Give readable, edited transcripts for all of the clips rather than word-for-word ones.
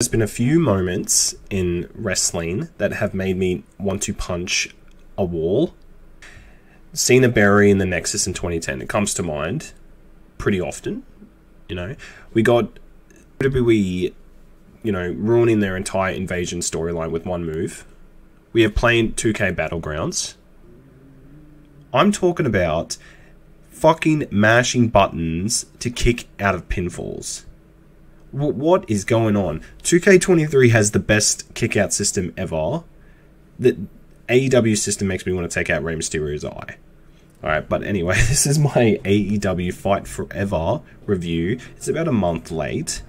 There's been a few moments in wrestling that have made me want to punch a wall. Cena Berry in the Nexus in 2010, it comes to mind pretty often. You know, we got WWE, ruining their entire Invasion storyline with one move. We have playing 2K Battlegrounds. I'm talking about fucking mashing buttons to kick out of pinfalls. What is going on? 2K23 has the best kick-out system ever. The AEW system makes me want to take out Rey Mysterio's eye. Alright, but anyway, this is my AEW Fight Forever review. It's about a month late.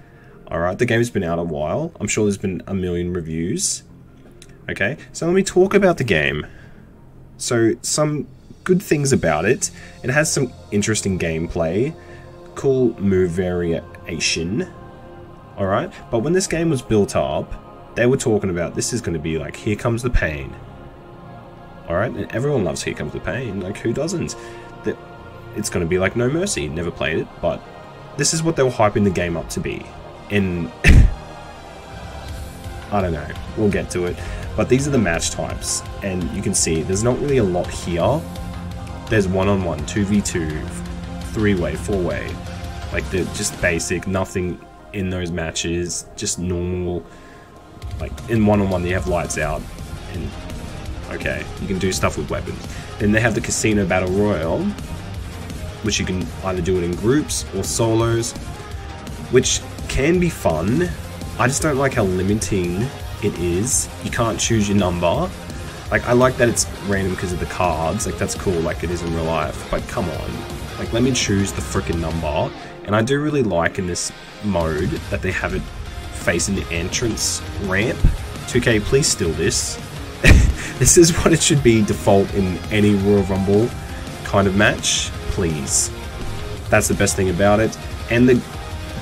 Alright, the game's been out a while. I'm sure there's been a million reviews. Okay, so let me talk about the game. So, some good things about it. It has some interesting gameplay. Cool move variation. Alright, but when this game was built up, they were talking about this is going to be like, here comes the pain. Alright, and everyone loves Here Comes the Pain, like who doesn't? It's going to be like No Mercy, never played it, but this is what they were hyping the game up to be. And I don't know, we'll get to it. But these are the match types, and you can see there's not really a lot here. There's one-on-one, 2v2, 3-way, 4-way. Like they're just basic, nothing in those matches, just normal. Like in one-on-one you have lights out, and okay, you can do stuff with weapons. Then they have the Casino Battle Royale, which you can either do it in groups or solos, which can be fun. I just don't like how limiting it is. You can't choose your number. Like, I like that it's random because of the cards, like that's cool like it is in real life, but come on. Like, let me choose the freaking number. And I do really like in this mode that they have it facing the entrance ramp. 2K, please steal this. This is what it should be default in any Royal Rumble kind of match. Please. That's the best thing about it. And the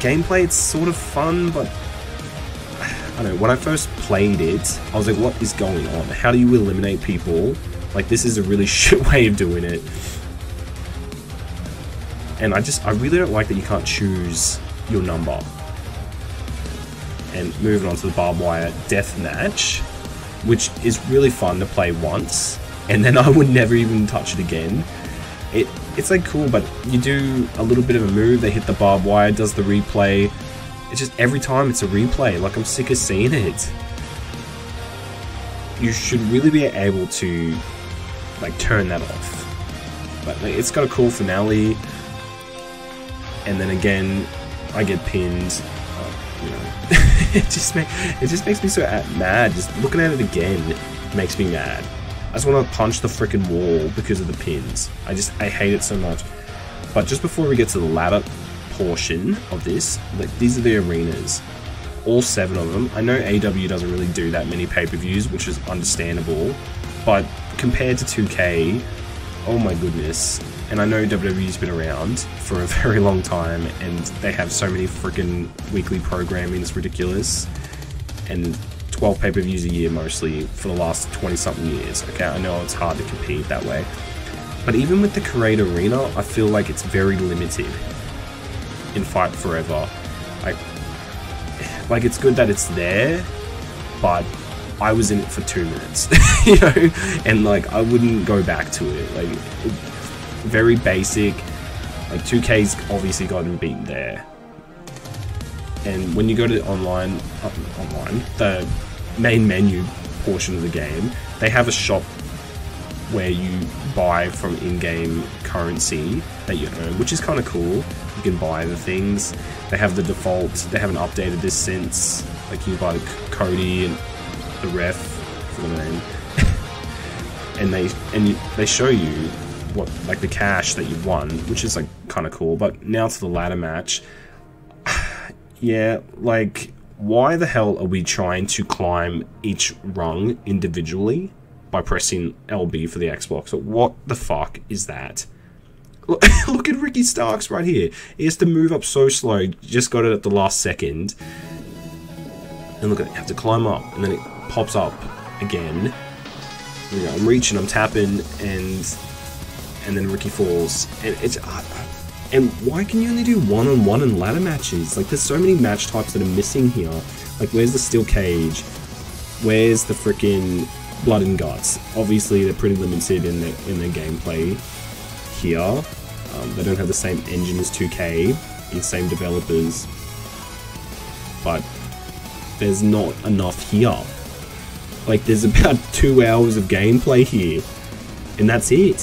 gameplay, it's sort of fun, but I don't know, when I first played it, I was like, what is going on? How do you eliminate people? Like, this is a really shit way of doing it. And I really don't like that you can't choose your number. And moving on to the barbed wire death match, which is really fun to play once, and then I would never even touch it again. It's like cool, but you do a little bit of a move, they hit the barbed wire, does the replay. It's just every time it's a replay, like I'm sick of seeing it. You should really be able to like turn that off. But like, it's got a cool finale. And then again, I get pinned. it just makes me so mad. Just looking at it again makes me mad. I just want to punch the freaking wall because of the pins. I hate it so much. But just before we get to the ladder portion of this, like, these are the arenas. All 7 of them. I know AEW doesn't really do that many pay-per-views, which is understandable. But compared to 2K, oh my goodness. And I know WWE's been around for a very long time, and they have so many freaking weekly programming, it's ridiculous. And 12 pay-per-views a year mostly for the last 20-something years. Okay, I know it's hard to compete that way. But even with the Create Arena, I feel like it's very limited in Fight Forever. Like it's good that it's there, but I was in it for 2 minutes, and like I wouldn't go back to it. Like, very basic. Like 2K's obviously gotten beat there. And when you go to online, the main menu portion of the game, they have a shop where you buy from in-game currency that you earn, which is kind of cool. You can buy the things. They have the default. They haven't updated this since. Like, you buy Cody and the ref for the name, and they show you what, like, the cash that you've won, which is like kind of cool. But now to the ladder match. Yeah, like, why the hell are we trying to climb each rung individually by pressing LB for the Xbox? What the fuck is that? Look at Ricky Starks right here. He has to move up so slow. Just got it at the last second. And look at it. You have to climb up, and then it pops up again. I'm reaching, I'm tapping, and then Ricky falls. And it's and why can you only do one-on-one in ladder matches? Like, there's so many match types that are missing here. Like, where's the steel cage? Where's the freaking blood and guts? Obviously, they're pretty limited in their gameplay here. They don't have the same engine as 2K, the same developers, but there's not enough here. Like, there's about 2 hours of gameplay here, and that's it.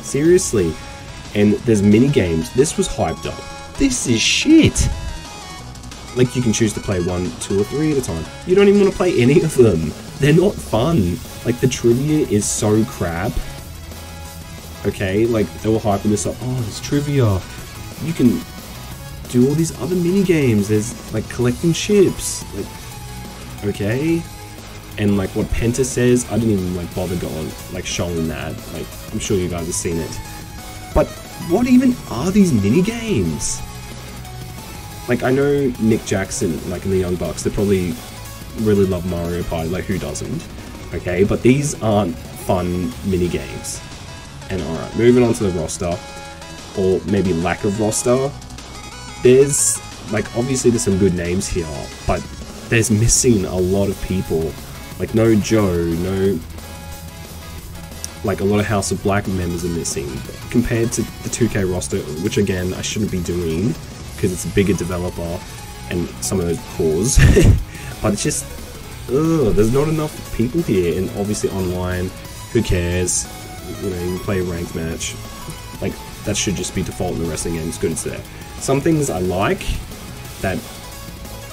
Seriously. And there's mini games. This was hyped up. This is shit. Like, you can choose to play 1, 2, or 3 at a time. You don't even want to play any of them. They're not fun. Like, the trivia is so crap. Okay, like, they were hyping this up. Oh, there's trivia. You can do all these other mini games. There's, like, collecting ships. Like, okay. And, like, what Penta says, I didn't even, like, bother going, like, showing that. Like, I'm sure you guys have seen it. But what even are these mini games? Like, I know Nick Jackson, like, in the Young Bucks, they probably really love Mario Party, like, who doesn't? Okay, but these aren't fun mini games. And alright, moving on to the roster, or maybe lack of roster, there's, like, obviously there's some good names here, but there's missing a lot of people. Like, no Joe, no, like, a lot of House of Black members are missing, compared to the 2K roster, which again, I shouldn't be doing, because it's a bigger developer, and some of those cores, but it's just, ugh, there's not enough people here, and obviously online, who cares? You know, you can play a ranked match. Like, that should just be default in the wrestling game. It's good, it's there. Some things I like, that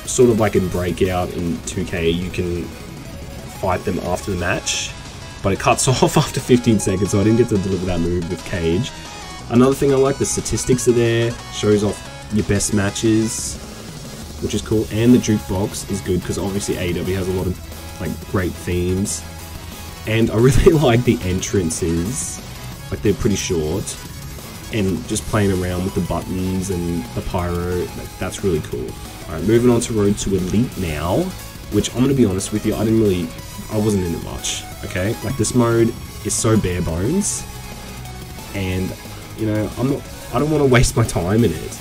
sort of like in Breakout in 2K, you can fight them after the match, but it cuts off after 15 seconds, so I didn't get to deliver that move with Cage. Another thing I like, the statistics are there, shows off your best matches, which is cool, and the jukebox is good, because obviously AEW has a lot of, like, great themes. And I really like the entrances, like, they're pretty short, and just playing around with the buttons and the pyro, like, that's really cool. Alright, moving on to Road to Elite now, which I'm gonna be honest with you, I wasn't in it much, okay? Like, this mode is so bare bones, and, you know, I don't want to waste my time in it.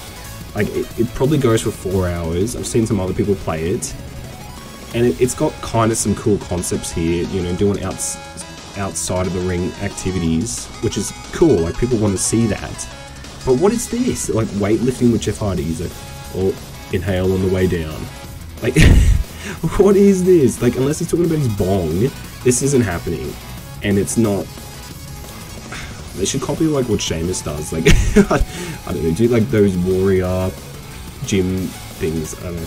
Like, it probably goes for 4 hours, I've seen some other people play it, and it's got kind of some cool concepts here, you know, doing outside of the ring activities, which is cool, like, people want to see that. But what is this? Like, weightlifting with Jeff Hardy, or inhale on the way down. Like, what is this? Like, unless he's talking about his bong, this isn't happening. And it's not... They should copy, like, what Sheamus does. Like, I don't know, do, like, those warrior gym things, I don't know.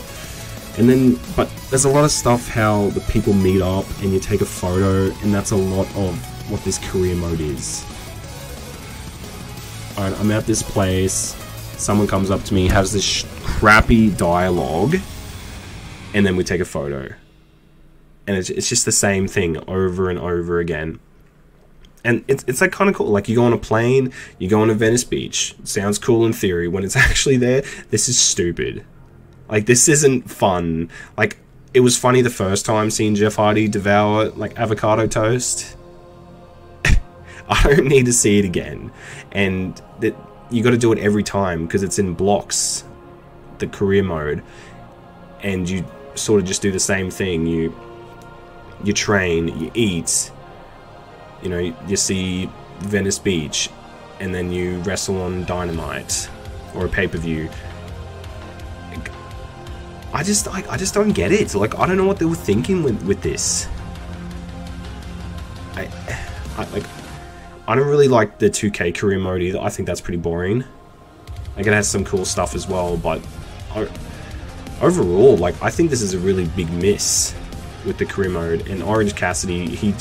And then, but there's a lot of stuff how the people meet up and you take a photo, and that's a lot of what this career mode is. Alright, I'm at this place, someone comes up to me, has this crappy dialogue, and then we take a photo. And it's just the same thing over and over again. And it's like kind of cool, like, you go on a plane, you go on a Venice Beach, it sounds cool in theory, when it's actually there, this is stupid. Like, this isn't fun. Like, it was funny the first time seeing Jeff Hardy devour, like, avocado toast. I don't need to see it again. And that you got to do it every time, because it's in blocks, the career mode. And you sort of just do the same thing. You train, you eat, you know, you see Venice Beach, and then you wrestle on Dynamite, or a pay-per-view. I just don't get it. Like, I don't know what they were thinking with this. I don't really like the 2K career mode either. I think that's pretty boring. Like, it has some cool stuff as well, but overall, like, I think this is a really big miss with the career mode. And Orange Cassidy, he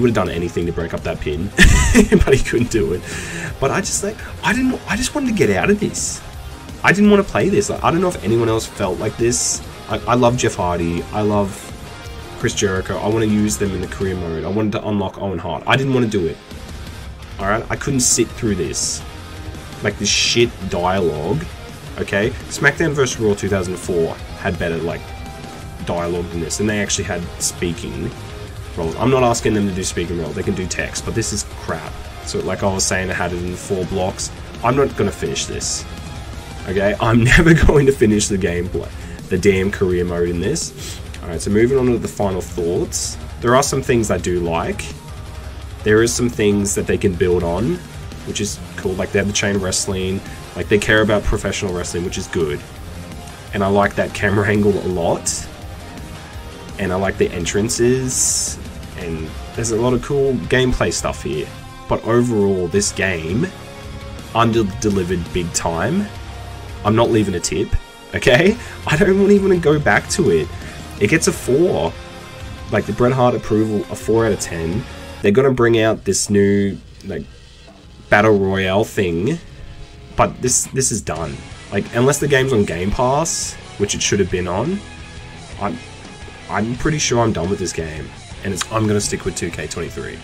would have done anything to break up that pin, but he couldn't do it. But I just wanted to get out of this. I didn't want to play this. Like, I don't know if anyone else felt like this. I love Jeff Hardy. I love Chris Jericho. I want to use them in the career mode. I wanted to unlock Owen Hart. I didn't want to do it. Alright? I couldn't sit through this. Like, this shit dialogue. Okay? SmackDown vs. Raw 2004 had better, like, dialogue than this. And they actually had speaking roles. I'm not asking them to do speaking roles. They can do text. But this is crap. So, like I was saying, I had it in 4 blocks. I'm not going to finish this. Okay, I'm never going to finish the gameplay. the damn career mode in this. Alright, so moving on to the final thoughts. There are some things I do like. There is some things that they can build on, which is cool. Like, they have the chain wrestling. Like, they care about professional wrestling, which is good. And I like that camera angle a lot. And I like the entrances. And there's a lot of cool gameplay stuff here. But overall, this game under-delivered big time. I'm not leaving a tip, okay? I don't even want to go back to it. It gets a 4. Like, the Bret Hart approval, a 4 out of 10. They're going to bring out this new, like, Battle Royale thing. But this is done. Like, unless the game's on Game Pass, which it should have been on, I'm pretty sure I'm done with this game. And I'm going to stick with 2K23.